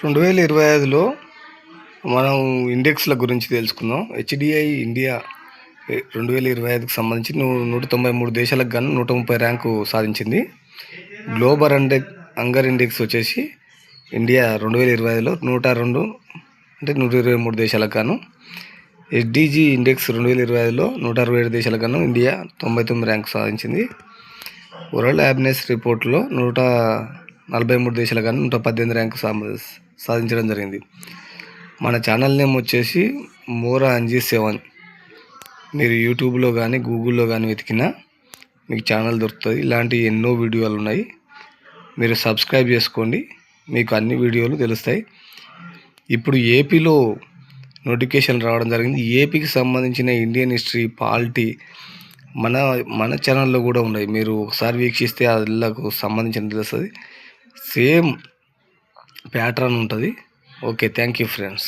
2025లో మనం ఇండెక్స్ల గురించి తెలుసుకుందాం. హెచ్డిఐ ఇండియా 2025కి సంబంధించి 193 దేశాలకు గాను 130 ర్యాంకు సాధించింది. గ్లోబల్ హంగర్ ఇండెక్స్ వచ్చేసి ఇండియా 2025లో 102 అంటే 123 దేశాలకు గాను. హెచ్డిజి ఇండెక్స్ 2025లో 167 దేశాలకు గాను ఇండియా 99 ర్యాంకు సాధించింది. వరల్డ్ హ్యాపీనెస్ రిపోర్ట్లో 143 దేశాలకు గాను 118 ర్యాంకు సాధించడం జరిగింది. మన ఛానల్ నేమ్ వచ్చేసి మోరా NG7. మీరు యూట్యూబ్లో కానీ గూగుల్లో కానీ వెతికినా మీకు ఛానల్ దొరుకుతుంది. ఇలాంటి ఎన్నో వీడియోలు ఉన్నాయి. మీరు సబ్స్క్రైబ్ చేసుకోండి, మీకు అన్ని వీడియోలు తెలుస్తాయి. ఇప్పుడు ఏపీలో నోటిఫికేషన్ రావడం జరిగింది. ఏపీకి సంబంధించిన ఇండియన్ హిస్టరీ, పాలిటీ మన ఛానల్లో కూడా ఉన్నాయి. మీరు ఒకసారి వీక్షిస్తే అందులోకి సంబంధించిన తెలుస్తుంది. సేమ్ ప్యాటర్న్ ఉంటుంది. Okay, thank you friends.